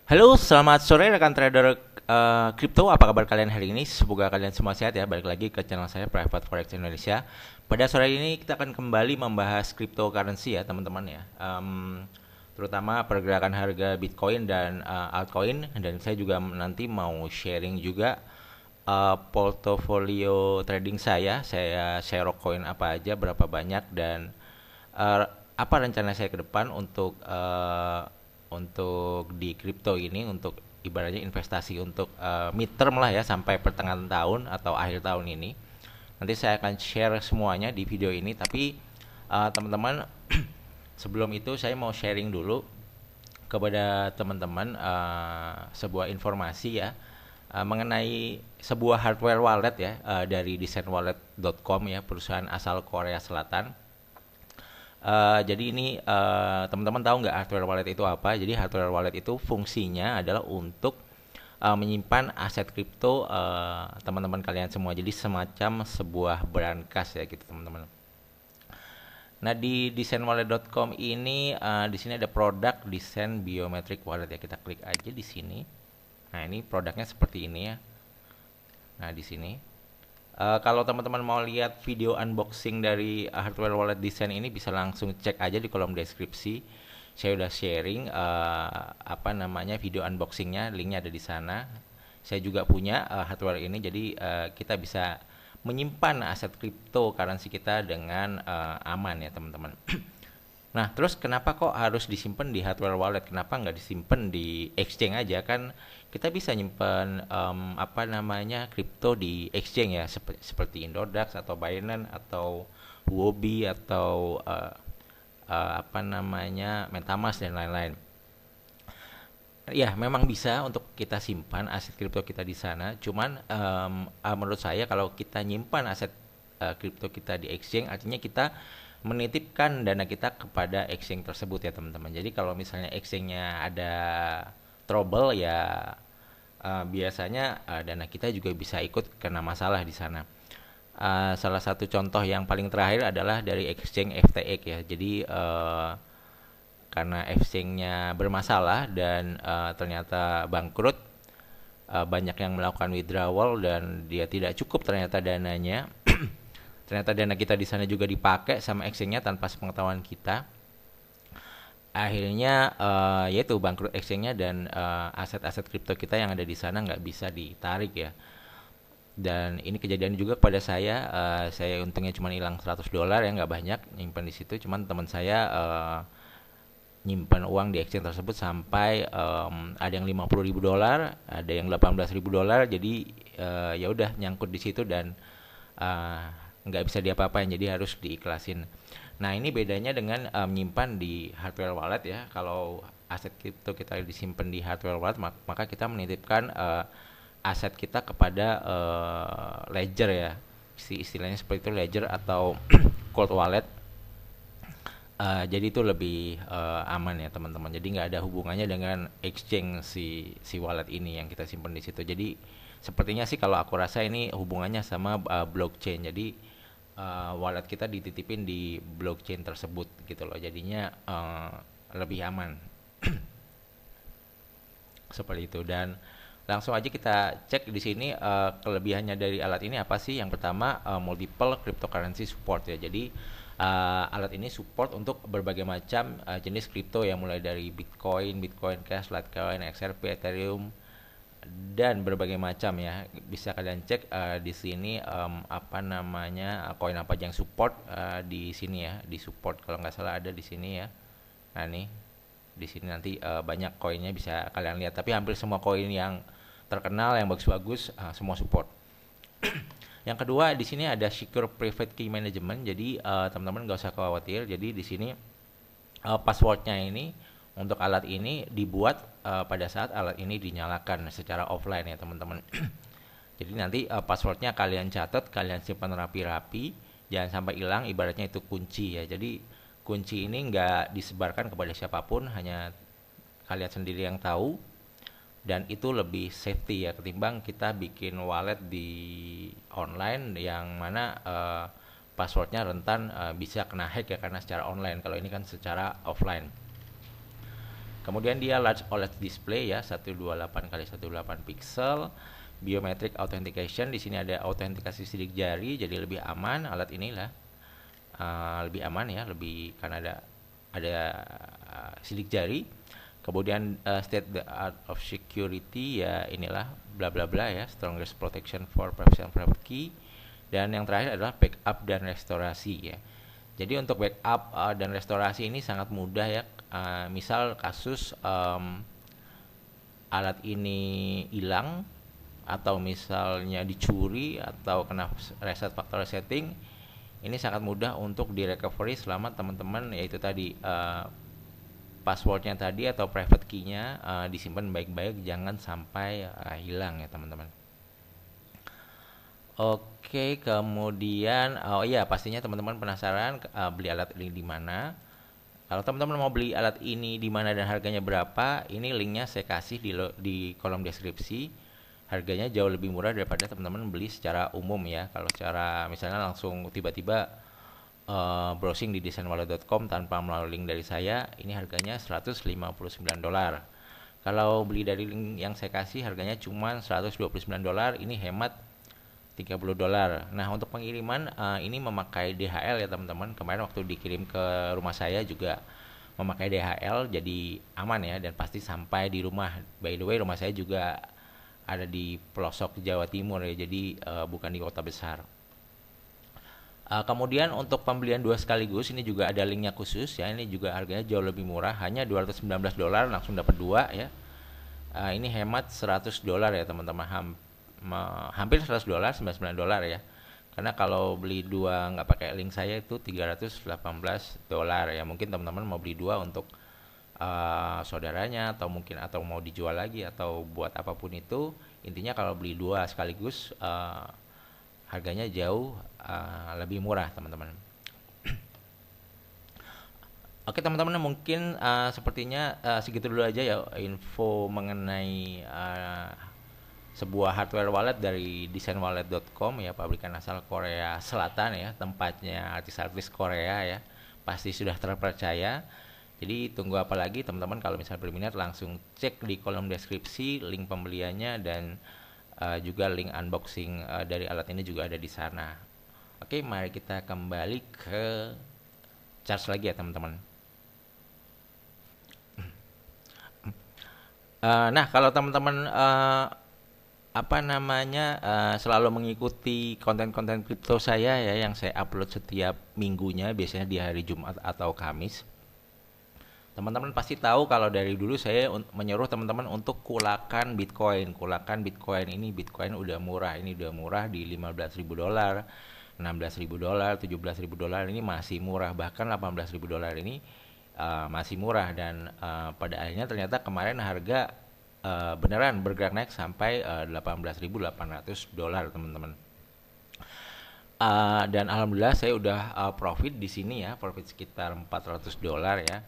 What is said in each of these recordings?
Halo, selamat sore rekan trader kripto. Apa kabar kalian hari ini? Semoga kalian semua sehat ya. Balik lagi ke channel saya Private Forex Indonesia. Pada sore ini kita akan kembali membahas cryptocurrency ya teman-teman ya. Terutama pergerakan harga Bitcoin dan altcoin. Dan saya juga nanti mau sharing juga portofolio trading saya. Saya share coin apa aja, berapa banyak, dan uh, apa rencana saya ke depan untuk di kripto ini, untuk ibaratnya investasi untuk midterm lah ya, sampai pertengahan tahun atau akhir tahun ini. Nanti saya akan share semuanya di video ini, tapi teman-teman, sebelum itu saya mau sharing dulu kepada teman-teman sebuah informasi ya, mengenai sebuah hardware wallet ya, dari designwallet.com ya, perusahaan asal Korea Selatan. Jadi ini teman-teman tahu nggak hardware wallet itu apa? Jadi hardware wallet itu fungsinya adalah untuk menyimpan aset kripto teman-teman kalian semua. Jadi semacam sebuah brankas ya gitu teman-teman. Nah di designwallet.com ini di sini ada produk desain biometric wallet ya. Kita klik aja di sini. Nah ini produknya seperti ini ya. Nah di sini. Kalau teman-teman mau lihat video unboxing dari hardware wallet design ini, bisa langsung cek aja di kolom deskripsi. Saya udah sharing video unboxingnya, linknya ada di sana. Saya juga punya hardware ini, jadi kita bisa menyimpan aset cryptocurrency kita dengan aman ya teman-teman. Nah, terus kenapa kok harus disimpan di hardware wallet? Kenapa nggak disimpan di exchange aja? Kan kita bisa nyimpan kripto di exchange ya, seperti Indodax atau Binance atau Huobi atau MetaMask dan lain-lain. Ya, memang bisa untuk kita simpan aset kripto kita di sana. Cuman menurut saya kalau kita nyimpan aset kripto kita di exchange, artinya kita menitipkan dana kita kepada exchange tersebut ya teman-teman. Jadi kalau misalnya exchange-nya ada trouble ya, biasanya dana kita juga bisa ikut kena masalah di sana. Salah satu contoh yang paling terakhir adalah dari exchange FTX ya. Jadi karena exchange-nya bermasalah dan ternyata bangkrut, banyak yang melakukan withdrawal dan dia tidak cukup ternyata dananya. Ternyata dana kita di sana juga dipakai sama exchange-nya tanpa sepengetahuan kita. Akhirnya yaitu bangkrut exchange-nya dan aset-aset kripto kita yang ada di sana nggak bisa ditarik ya. Dan ini kejadian juga kepada saya. Saya untungnya cuma hilang $100 ya, nggak banyak nyimpan di situ. Cuman teman saya nyimpan uang di exchange tersebut sampai ada yang $50.000, ada yang $18.000. Jadi ya udah nyangkut di situ dan nggak bisa diapa-apain, jadi harus diiklasin. Nah ini bedanya dengan menyimpan di hardware wallet ya. Kalau aset kripto kita disimpan di hardware wallet, maka kita menitipkan aset kita kepada ledger ya, istilahnya seperti itu, ledger atau cold wallet. Jadi itu lebih aman ya teman-teman. Jadi nggak ada hubungannya dengan exchange si wallet ini yang kita simpan di situ. Jadi sepertinya sih kalau aku rasa ini hubungannya sama blockchain. Jadi wallet kita dititipin di blockchain tersebut gitu loh. Jadinya lebih aman. Seperti itu. Dan langsung aja kita cek di sini kelebihannya dari alat ini apa sih? Yang pertama, multiple cryptocurrency support ya. Jadi alat ini support untuk berbagai macam jenis kripto yang mulai dari Bitcoin, Bitcoin Cash, Litecoin, XRP, Ethereum dan berbagai macam ya. Bisa kalian cek di sini koin apa aja yang support di sini ya, di support kalau nggak salah ada di sini ya. Nah nih di sini nanti banyak koinnya bisa kalian lihat. Tapi hampir semua koin yang terkenal yang bagus-bagus semua support. Yang kedua di sini ada secure private key management. Jadi teman-teman nggak usah khawatir. Jadi di sini passwordnya ini untuk alat ini dibuat pada saat alat ini dinyalakan secara offline ya teman-teman. Jadi nanti passwordnya kalian catat, kalian simpan rapi-rapi, jangan sampai hilang. Ibaratnya itu kunci ya. Jadi kunci ini nggak disebarkan kepada siapapun, hanya kalian sendiri yang tahu. Dan itu lebih safety ya ketimbang kita bikin wallet di online yang mana passwordnya rentan bisa kena hack ya, karena secara online. Kalau ini kan secara offline. Kemudian dia large OLED display ya, 128 kali 128 pixel. Biometric authentication, di sini ada autentikasi sidik jari, jadi lebih aman alat inilah. Lebih aman ya, lebih karena ada sidik jari. Kemudian state the art of security ya, inilah bla bla bla ya, strongest protection for privacy and private key. Dan yang terakhir adalah backup dan restorasi ya. Jadi untuk backup dan restorasi ini sangat mudah ya. Misal kasus alat ini hilang, atau misalnya dicuri atau kena reset factory setting, ini sangat mudah untuk di recovery selama teman-teman yaitu tadi passwordnya tadi atau private key-nya disimpan baik-baik, jangan sampai hilang ya teman-teman. Oke, kemudian oh iya, pastinya teman-teman penasaran beli alat ini di mana. Kalau teman-teman mau beli alat ini di mana dan harganya berapa, ini linknya saya kasih di kolom deskripsi. Harganya jauh lebih murah daripada teman-teman beli secara umum ya. Kalau secara misalnya langsung tiba-tiba browsing di designwallet.com tanpa melalui link dari saya, ini harganya $159. Kalau beli dari link yang saya kasih harganya cuma $129, ini hemat $30. Nah, untuk pengiriman ini memakai DHL ya teman-teman. Kemarin waktu dikirim ke rumah saya juga memakai DHL, jadi aman ya dan pasti sampai di rumah. By the way, rumah saya juga ada di pelosok Jawa Timur ya, jadi bukan di kota besar. Kemudian untuk pembelian 2 sekaligus ini juga ada linknya khusus ya. Ini juga harganya jauh lebih murah, hanya $219 langsung dapat 2 ya. Ini hemat $100 ya teman-teman, hampir $100, $99 ya. Karena kalau beli 2 nggak pakai link saya itu $318 ya. Mungkin teman-teman mau beli 2 untuk saudaranya atau mungkin atau mau dijual lagi atau buat apapun itu. Intinya kalau beli 2 sekaligus harganya jauh lebih murah teman-teman. Oke teman-teman, mungkin sepertinya segitu dulu aja ya info mengenai sebuah hardware wallet dari designwallet.com ya, pabrikan asal Korea Selatan ya, tempatnya artis-artis Korea ya, pasti sudah terpercaya. Jadi tunggu apa lagi teman-teman, kalau misalnya berminat langsung cek di kolom deskripsi link pembeliannya dan juga link unboxing dari alat ini juga ada di sana. Oke, mari kita kembali ke charge lagi ya teman-teman. Nah, kalau teman-teman selalu mengikuti konten-konten kripto saya ya, yang saya upload setiap minggunya, biasanya di hari Jumat atau Kamis. Teman-teman pasti tahu kalau dari dulu saya menyuruh teman-teman untuk kulakan Bitcoin. Kulakan Bitcoin ini, Bitcoin udah murah. Ini udah murah di $15.000, $16.000, $17.000, ini masih murah. Bahkan $18.000 ini masih murah. Dan pada akhirnya ternyata kemarin harga beneran bergerak naik sampai $18.800 teman-teman. Dan alhamdulillah saya udah profit di sini ya, profit sekitar $400 ya.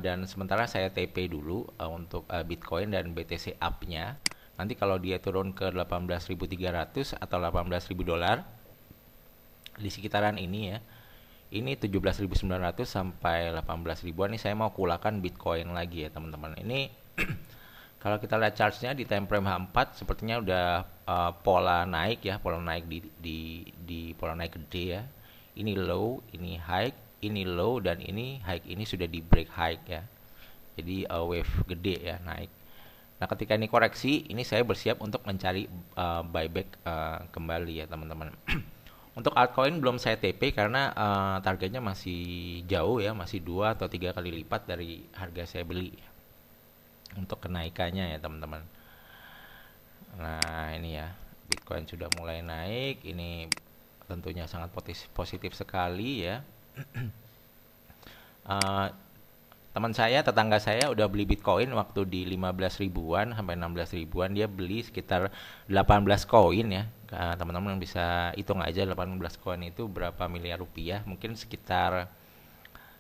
Dan sementara saya TP dulu untuk Bitcoin dan BTC up-nya. Nanti kalau dia turun ke 18.300 atau $18.000 di sekitaran ini ya, ini 17.900 sampai 18.000-an, ini saya mau kulakan Bitcoin lagi ya teman-teman. Ini kalau kita lihat chartnya di time frame H4 sepertinya udah pola naik ya, pola naik di pola naik gede ya. Ini low, ini high, ini low, dan ini high, ini sudah di break high ya. Jadi wave gede ya naik. Nah, ketika ini koreksi, ini saya bersiap untuk mencari buyback kembali ya teman-teman. Untuk altcoin belum saya TP karena targetnya masih jauh ya, masih 2 atau 3 kali lipat dari harga saya beli untuk kenaikannya ya teman-teman. Nah, ini ya, Bitcoin sudah mulai naik, ini tentunya sangat positif sekali ya. Teman saya, tetangga saya udah beli Bitcoin waktu di 15 ribuan sampai 16 ribuan, dia beli sekitar 18 koin ya. Teman-teman bisa hitung aja 18 koin itu berapa miliar rupiah, mungkin sekitar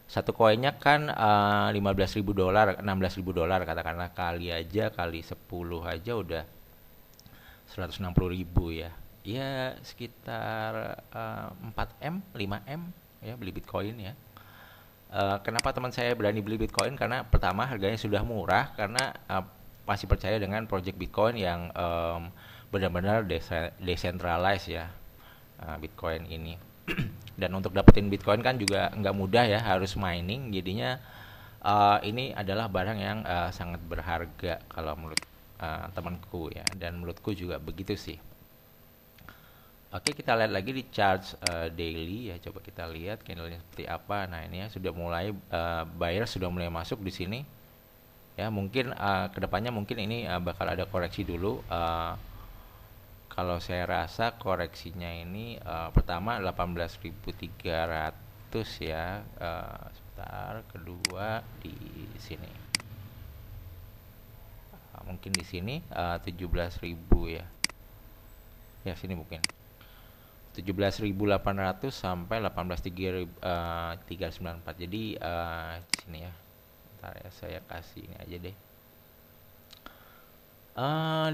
satu koinnya kan $15.000, $16.000 katakanlah, kali 10 aja udah 160.000 ya. Ya sekitar 4M, 5M ya beli Bitcoin ya. Kenapa teman saya berani beli Bitcoin? Karena pertama harganya sudah murah, karena masih percaya dengan project Bitcoin yang benar-benar decentralized ya, Bitcoin ini. Dan untuk dapetin Bitcoin kan juga nggak mudah ya, harus mining. Jadinya ini adalah barang yang sangat berharga kalau menurut temanku ya, dan menurutku juga begitu sih. Oke, kita lihat lagi di chart daily ya. Coba kita lihat candlenya seperti apa. Nah, ini ya sudah mulai buyer sudah mulai masuk di sini. Ya, mungkin kedepannya mungkin ini bakal ada koreksi dulu. Kalau saya rasa koreksinya ini pertama 18.300 ya. Sebentar, kedua di sini. Mungkin di sini 17.000 ya. Ya, sini mungkin. 17.800 sampai 18.394. Jadi di sini ya. Bentar ya, saya kasih ini aja deh.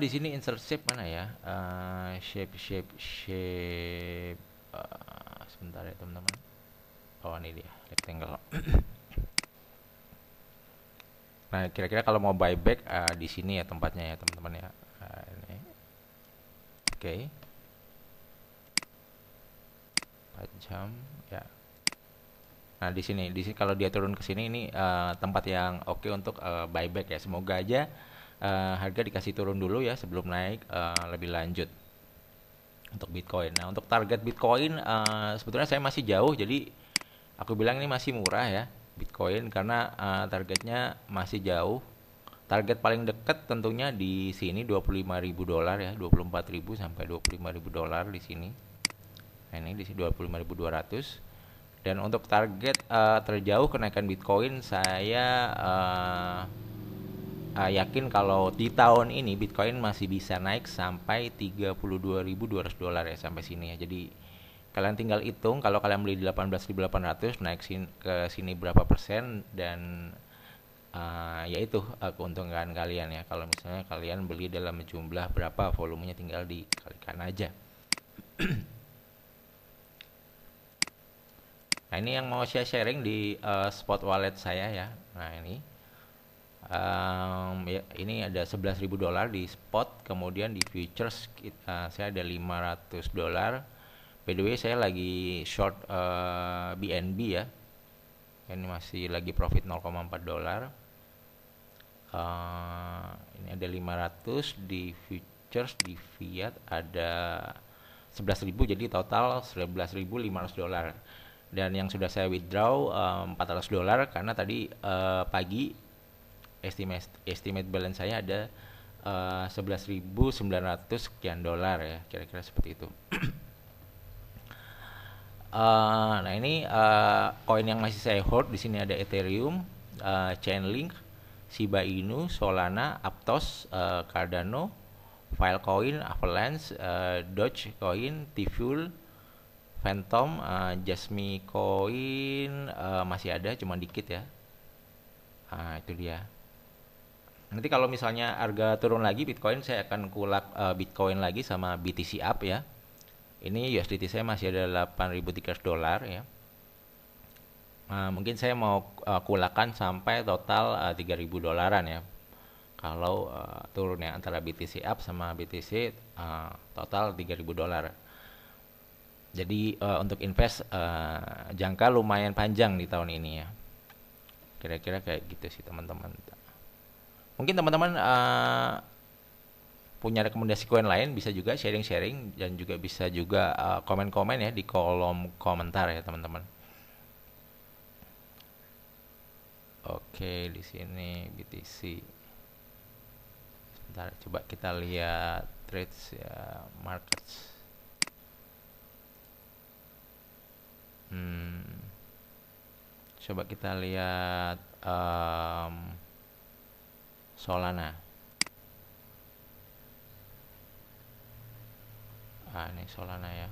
Di sini insert shape mana ya? Shape. Sebentar ya teman-teman. Oh, ini dia rectangle. Nah, kira-kira kalau mau buyback di sini ya tempatnya ya teman-teman ya. Ini. Oke. 4 jam ya. Nah, di sini kalau dia turun ke sini ini tempat yang oke untuk buyback ya. Semoga aja harga dikasih turun dulu ya sebelum naik lebih lanjut untuk Bitcoin. Nah, untuk target Bitcoin sebetulnya saya masih jauh, jadi aku bilang ini masih murah ya Bitcoin, karena targetnya masih jauh. Target paling dekat tentunya di sini $25.000 ya, 24.000 sampai $25.000 di sini. Nah, ini di sini 25.200. Dan untuk target terjauh kenaikan Bitcoin, saya yakin kalau di tahun ini Bitcoin masih bisa naik sampai $32.200 ya, sampai sini ya. Jadi kalian tinggal hitung, kalau kalian beli di 18.800 naik ke sini berapa persen, dan yaitu keuntungan kalian ya. Kalau misalnya kalian beli dalam jumlah berapa, volumenya tinggal dikalikan aja. Nah, ini yang mau saya sharing di spot wallet saya ya. Nah, ini ya, ini ada $11.000 di spot, kemudian di futures saya ada $500. By the way, saya lagi short BNB ya. Ini masih lagi profit $0,4. Ini ada 500 di futures, di fiat ada 11.000, jadi total $11.500. Dan yang sudah saya withdraw $400, karena tadi pagi estimate balance saya ada 11.900 sekian dolar ya, kira-kira seperti itu. Nah, ini koin yang masih saya hold di sini ada Ethereum, Chainlink, Shiba Inu, Solana, Aptos, Cardano, Filecoin, Avalanche, Dogecoin, T-Fuel, Phantom, Jasmy Coin masih ada, cuma dikit ya. Itu dia. Nanti kalau misalnya harga turun lagi Bitcoin, saya akan kulak Bitcoin lagi sama BTC Up ya. Ini USDT saya masih ada $8.300 ya. Mungkin saya mau kulakan sampai total $3.000 ya. Kalau turun ya, antara BTC Up sama BTC total $3.000. Jadi untuk invest jangka lumayan panjang di tahun ini ya. Kira-kira kayak gitu sih teman-teman. Mungkin teman-teman punya rekomendasi koin lain, bisa juga sharing-sharing, dan juga bisa juga komen-komen ya di kolom komentar ya teman-teman. Oke, di sini BTC. Sebentar, coba kita lihat trades ya, markets. Coba kita lihat Solana. Ini Solana ya.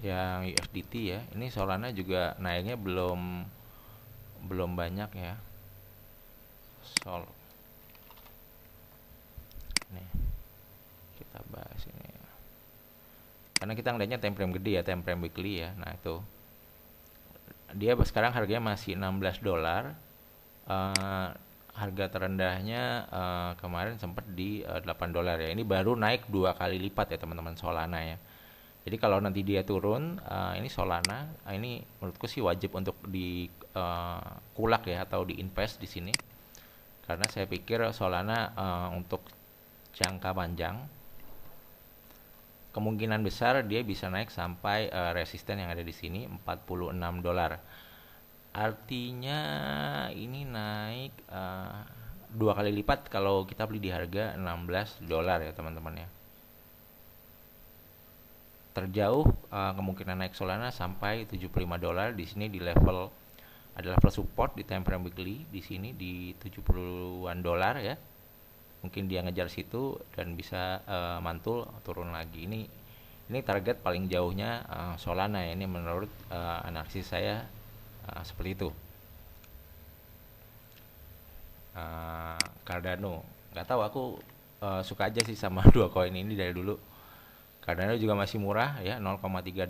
Yang USDT ya. Ini Solana juga naiknya belum banyak ya. Nih, kita bahas ini ya. karena kita ngeliatnya time frame gede ya, time frame weekly ya. Nah itu dia sekarang harganya masih $16. Eh, harga terendahnya kemarin sempat di $8 ya. Ini baru naik 2 kali lipat ya teman-teman Solana ya. Jadi kalau nanti dia turun, ini Solana, ini menurutku sih wajib untuk di kulak ya, atau diinvest di sini. Karena saya pikir Solana untuk jangka panjang kemungkinan besar dia bisa naik sampai resisten yang ada di sini $46. Artinya ini naik 2 kali lipat kalau kita beli di harga $16 ya teman-teman ya. Terjauh kemungkinan naik Solana sampai $75 di sini, di level ada level support di time frame weekly di sini di $70-an ya. Mungkin dia ngejar situ dan bisa mantul turun lagi. Ini target paling jauhnya Solana ya. Ini menurut analisis saya seperti itu. Cardano, nggak tahu, aku suka aja sih sama dua koin ini dari dulu. Cardano juga masih murah ya, $0,3.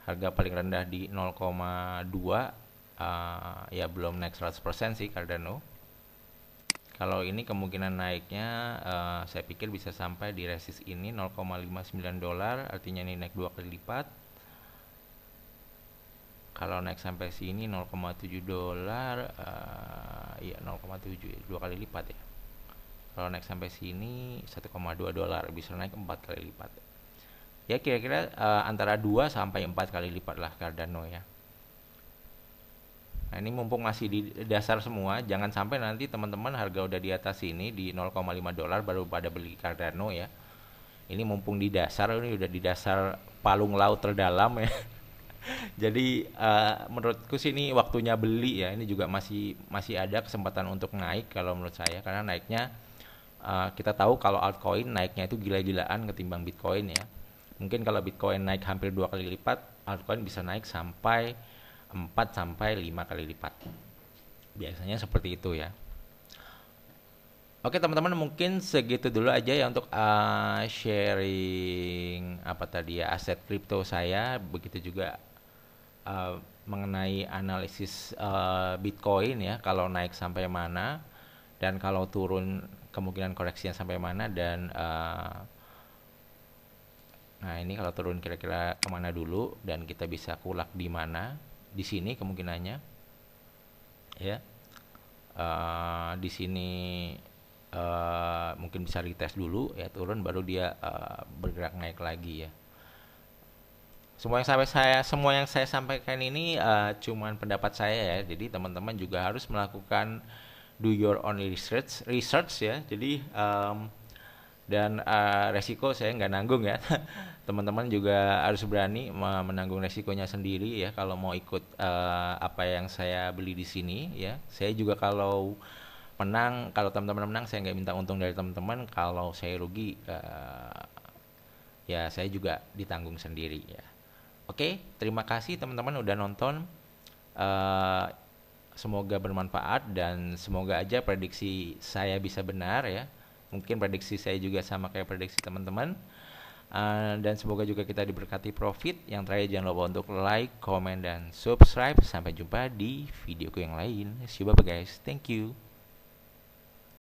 Harga paling rendah di 0,2. Ya belum naik 100% sih Cardano. Kalau ini kemungkinan naiknya saya pikir bisa sampai di resist ini $0,59, artinya ini naik 2 kali lipat. Kalau naik sampai sini $0,7, ya 0,7, 2 kali lipat ya. Kalau naik sampai sini $1,2, bisa naik 4 kali lipat. Ya kira-kira antara 2 sampai 4 kali lipat lah Cardano ya. Nah ini mumpung masih di dasar semua, jangan sampai nanti teman-teman harga udah di atas ini di $0,5 baru pada beli Cardano ya. Ini mumpung di dasar, ini udah di dasar palung laut terdalam ya. Jadi menurutku sih ini waktunya beli ya. Ini juga masih ada kesempatan untuk naik kalau menurut saya, karena naiknya kita tahu kalau altcoin naiknya itu gila-gilaan ketimbang Bitcoin ya. Mungkin kalau Bitcoin naik hampir 2 kali lipat, altcoin bisa naik sampai 4 sampai 5 kali lipat. Biasanya seperti itu ya. Oke teman-teman, mungkin segitu dulu aja ya untuk sharing apa tadi ya, aset kripto saya. Begitu juga mengenai analisis Bitcoin ya, kalau naik sampai mana dan kalau turun kemungkinan koreksinya sampai mana, dan nah ini kalau turun kira-kira kemana dulu dan kita bisa kulak di mana di sini kemungkinannya ya. Di sini mungkin bisa retest dulu ya, turun baru dia bergerak naik lagi ya. Semua yang saya sampaikan ini cuman pendapat saya ya. Jadi teman-teman juga harus melakukan do your own research ya. Jadi dan resiko saya nggak nanggung ya. Teman-teman juga harus berani menanggung resikonya sendiri ya kalau mau ikut apa yang saya beli di sini ya. Saya juga kalau menang, kalau teman-teman menang saya nggak minta untung dari teman-teman. Kalau saya rugi ya saya juga ditanggung sendiri ya. Oke, terima kasih teman-teman udah nonton. Semoga bermanfaat dan semoga aja prediksi saya bisa benar ya. Mungkin prediksi saya juga sama kayak prediksi teman-teman. Dan semoga juga kita diberkati profit. Yang terakhir jangan lupa untuk like, comment, dan subscribe. Sampai jumpa di videoku yang lain. See you, bye guys. Thank you.